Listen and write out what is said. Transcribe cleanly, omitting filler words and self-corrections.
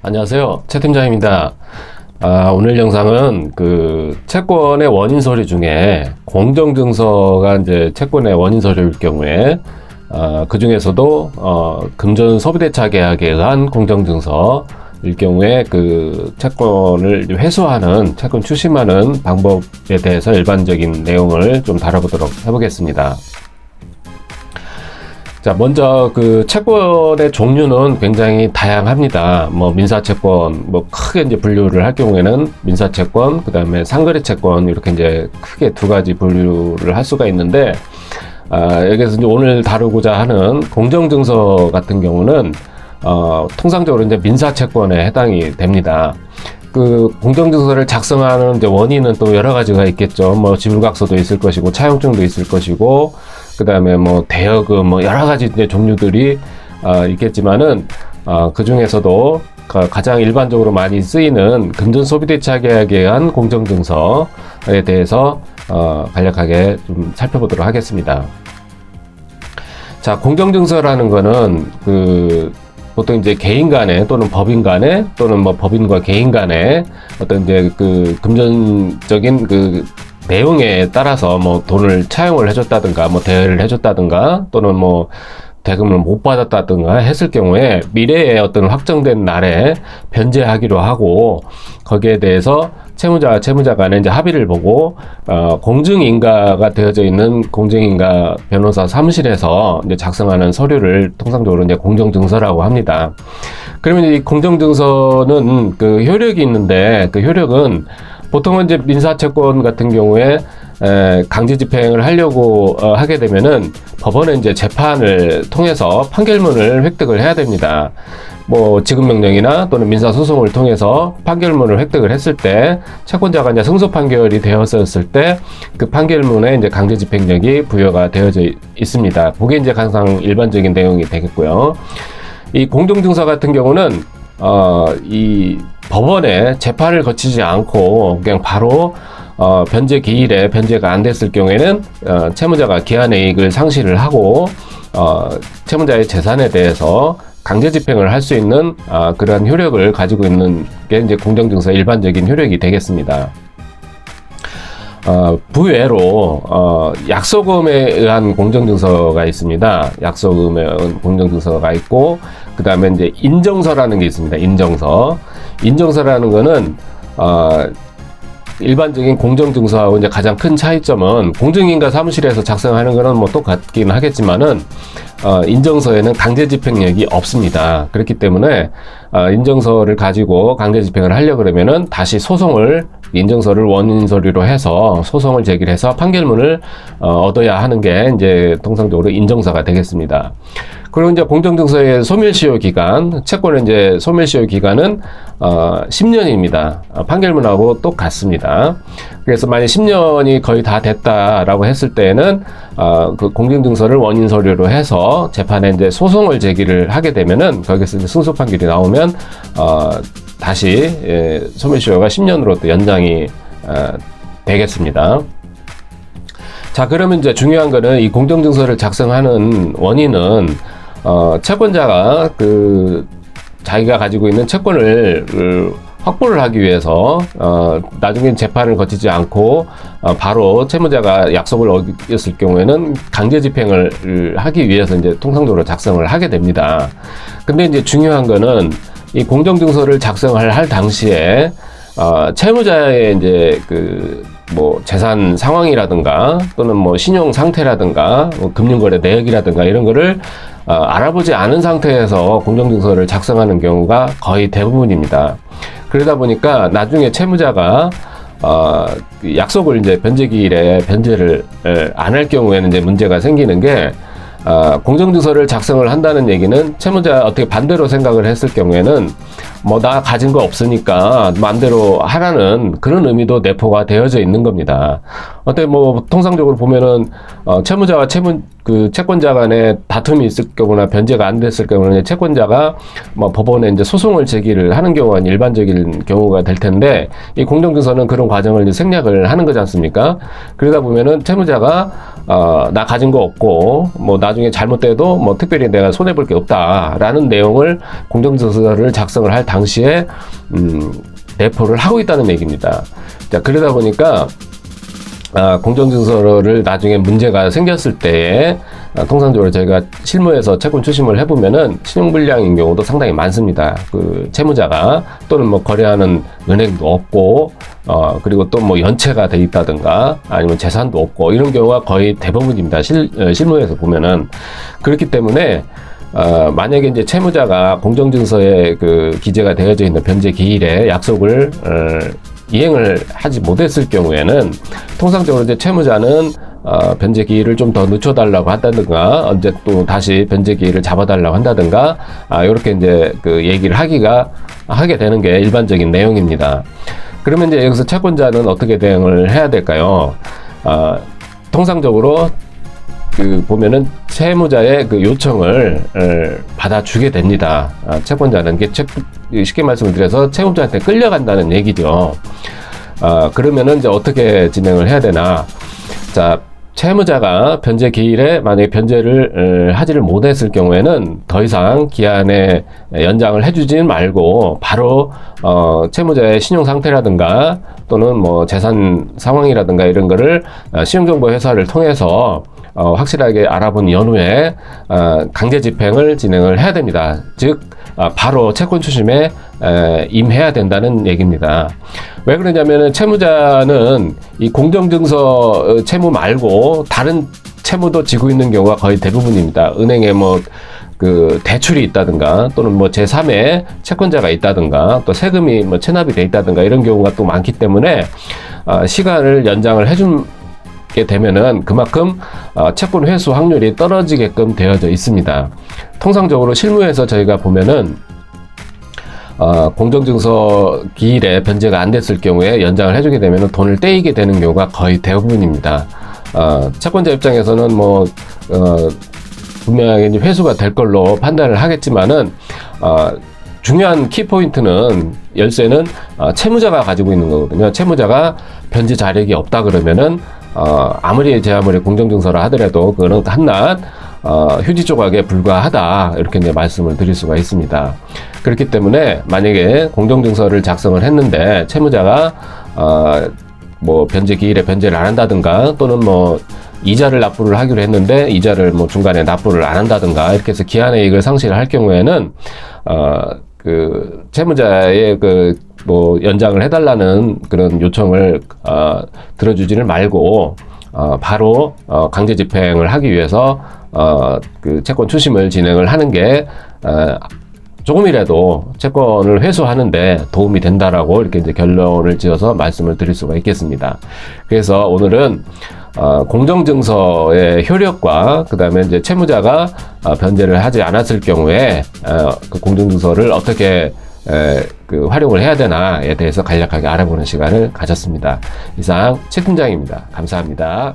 안녕하세요, 최 팀장입니다. 오늘 영상은 그 채권의 원인 서류 중에 공정증서가 이제 채권의 원인 서류일 경우에 그 중에서도 금전 소비대차 계약에 의한 공정증서일 경우에 그 채권을 회수하는, 채권 추심하는 방법에 대해서 일반적인 내용을 좀 다뤄보도록 해보겠습니다. 자, 먼저 그 채권의 종류는 굉장히 다양합니다. 뭐 민사채권, 뭐 크게 이제 분류를 할 경우에는 민사채권, 그 다음에 상거래채권, 이렇게 이제 크게 두 가지 분류를 할 수가 있는데, 여기서 이제 오늘 다루고자 하는 공정증서 같은 경우는 통상적으로 이제 민사채권에 해당이 됩니다. 그 공정증서를 작성하는 이제 원인은 또 여러 가지가 있겠죠. 뭐 지불각서도 있을 것이고, 차용증도 있을 것이고, 그 다음에 뭐 대여금, 뭐 여러 가지 이제 종류들이 있겠지만은 그 중에서도 가장 일반적으로 많이 쓰이는 금전소비대차 계약에 의한 공정증서에 대해서 간략하게 좀 살펴보도록 하겠습니다. 자, 공정증서라는 거는 그 보통 이제 개인 간에 또는 법인 간에 또는 뭐 법인과 개인 간에 어떤 이제 그 금전적인 그 내용에 따라서 뭐 돈을 차용을 해줬다든가 뭐 대여를 해줬다든가 또는 뭐 대금을 못 받았다든가 했을 경우에 미래에 어떤 확정된 날에 변제하기로 하고, 거기에 대해서 채무자와 채무자 간에 이제 합의를 보고 공증인가가 되어져 있는 공증인가 변호사 사무실에서 이제 작성하는 서류를 통상적으로 이제 공정증서라고 합니다. 그러면 이 공정증서는 그 효력이 있는데, 그 효력은 보통은 이제 민사채권 같은 경우에 강제 집행을 하려고 하게 되면은 법원에 이제 재판을 통해서 판결문을 획득을 해야 됩니다. 뭐 지급명령이나 또는 민사소송을 통해서 판결문을 획득을 했을 때 채권자가 이제 승소 판결이 되었을 때 그 판결문에 이제 강제 집행력이 부여가 되어져 있습니다. 그게 이제 가장 일반적인 내용이 되겠고요. 이 공정증서 같은 경우는 이 법원에 재판을 거치지 않고 그냥 바로 변제 기일에 변제가 안 됐을 경우에는 채무자가 기한이익을 상실을 하고 채무자의 재산에 대해서 강제 집행을 할 수 있는 그러한 효력을 가지고 있는 게 이제 공정증서의 일반적인 효력이 되겠습니다. 부외로 약소금에 의한 공정증서가 있습니다. 약소금에 의한 공정증서가 있고, 그 다음에 이제 인정서라는 게 있습니다. 인정서라는 거는 일반적인 공정증서하고 이제 가장 큰 차이점은, 공증인가 사무실에서 작성하는 거는 뭐 똑같긴 하겠지만은 인정서에는 강제 집행력이 없습니다. 그렇기 때문에 인정서를 가지고 강제 집행을 하려 그러면은 다시 소송을, 인정서를 원인 서류로 해서 소송을 제기해서 판결문을 얻어야 하는 게 이제 통상적으로 인정서가 되겠습니다. 그리고 이제 공정증서의 소멸시효 기간, 채권의 이제 소멸시효 기간은 10년입니다. 판결문하고 똑같습니다. 그래서 만약 10년이 거의 다 됐다라고 했을 때에는 그 공정증서를 원인 서류로 해서 재판에 이제 소송을 제기를 하게 되면은, 거기서 이제 승소 판결이 나오면 다시 소멸시효가 10년으로 또 연장이 되겠습니다. 자, 그러면 이제 중요한 거는 이 공정증서를 작성하는 원인은 채권자가 그 자기가 가지고 있는 채권을 확보를 하기 위해서 나중에 재판을 거치지 않고 바로 채무자가 약속을 어겼을 경우에는 강제 집행을 하기 위해서 이제 통상적으로 작성을 하게 됩니다. 근데 이제 중요한 거는 이 공정증서를 작성을 할 당시에 채무자의 이제 그 뭐 재산 상황이라든가 또는 뭐 신용 상태라든가 뭐 금융거래 내역이라든가 이런 거를 알아보지 않은 상태에서 공정증서를 작성하는 경우가 거의 대부분입니다. 그러다 보니까 나중에 채무자가 약속을 이제 변제기일에 변제를 안 할 경우에는 이제 문제가 생기는 게, 공정증서를 작성을 한다는 얘기는 채무자 어떻게 반대로 생각을 했을 경우에는 뭐 나 가진 거 없으니까 마음대로 하라는 그런 의미도 내포가 되어져 있는 겁니다. 어때 뭐 통상적으로 보면은 채무자와 그 채권자 간에 다툼이 있을 경우나 변제가 안 됐을 경우는 채권자가 뭐 법원에 이제 소송을 제기를 하는 경우가 일반적인 경우가 될 텐데, 이 공정증서는 그런 과정을 이제 생략을 하는 거지 않습니까? 그러다 보면은 채무자가 나 가진 거 없고 뭐 나중에 잘못돼도 뭐 특별히 내가 손해 볼 게 없다라는 내용을 공정증서를 작성을 할 당시에 내포를 하고 있다는 얘기입니다. 자, 그러다 보니까 공정증서를 나중에 문제가 생겼을 때에 통상적으로 저희가 실무에서 채권 추심을 해보면은 신용불량인 경우도 상당히 많습니다. 그 채무자가 또는 뭐 거래하는 은행도 없고 그리고 또 뭐 연체가 돼 있다든가 아니면 재산도 없고 이런 경우가 거의 대부분입니다. 실무에서 보면은. 그렇기 때문에 만약에 이제 채무자가 공정증서에 그 기재가 되어져 있는 변제 기일에 약속을 이행을 하지 못했을 경우에는 통상적으로 이제 채무자는 변제 기일을 좀 더 늦춰달라고 한다든가 언제 또 다시 변제 기일을 잡아달라고 한다든가 이렇게 이제 그 얘기를 하게 되는 게 일반적인 내용입니다. 그러면 이제 여기서 채권자는 어떻게 대응을 해야 될까요? 통상적으로 그 보면은 채무자의 그 요청을 받아주게 됩니다. 채권자는 쉽게 말씀을 드려서 채무자한테 끌려간다는 얘기죠. 그러면은 이제 어떻게 진행을 해야 되나? 자, 채무자가 변제 기일에 만약에 변제를 하지를 못했을 경우에는 더 이상 기한에 연장을 해주지 말고 바로 채무자의 신용 상태라든가 또는 뭐 재산 상황이라든가 이런 거를 신용정보 회사를 통해서 확실하게 알아본 연후에 강제 집행을 진행을 해야 됩니다. 즉 바로 채권 추심에 임해야 된다는 얘기입니다. 왜 그러냐면은 채무자는 이 공정증서 채무 말고 다른 채무도 지고 있는 경우가 거의 대부분입니다. 은행에 뭐 그 대출이 있다든가 또는 뭐 제3의 채권자가 있다든가 또 세금이 뭐 체납이 돼 있다든가 이런 경우가 또 많기 때문에 시간을 연장을 해주게 되면은 그만큼 채권 회수 확률이 떨어지게끔 되어져 있습니다. 통상적으로 실무에서 저희가 보면은 공정증서 기일에 변제가 안 됐을 경우에 연장을 해주게 되면 돈을 떼이게 되는 경우가 거의 대부분입니다. 채권자 입장에서는 뭐 분명하게 회수가 될 걸로 판단을 하겠지만은 중요한 키포인트는 열쇠는 채무자가 가지고 있는 거거든요. 채무자가 변제 자력이 없다 그러면은 아무리 공정증서를 하더라도 그거는 한낱 휴지 조각에 불과하다 이렇게 이제 말씀을 드릴 수가 있습니다. 그렇기 때문에 만약에 공정증서를 작성을 했는데 채무자가 뭐 변제 기일에 변제를 안 한다든가 또는 뭐 이자를 납부를 하기로 했는데 이자를 뭐 중간에 납부를 안 한다든가 이렇게 해서 기한의 이익을 상실을 할 경우에는 그 채무자의 그 뭐 연장을 해달라는 그런 요청을 들어주지를 말고 바로 강제 집행을 하기 위해서 그 채권 추심을 진행을 하는 게 조금이라도 채권을 회수하는데 도움이 된다라고 이렇게 이제 결론을 지어서 말씀을 드릴 수가 있겠습니다. 그래서 오늘은 공정증서의 효력과 그 다음에 이제 채무자가 변제를 하지 않았을 경우에 그 공정증서를 어떻게 그 활용을 해야 되나에 대해서 간략하게 알아보는 시간을 가졌습니다. 이상 최 팀장입니다. 감사합니다.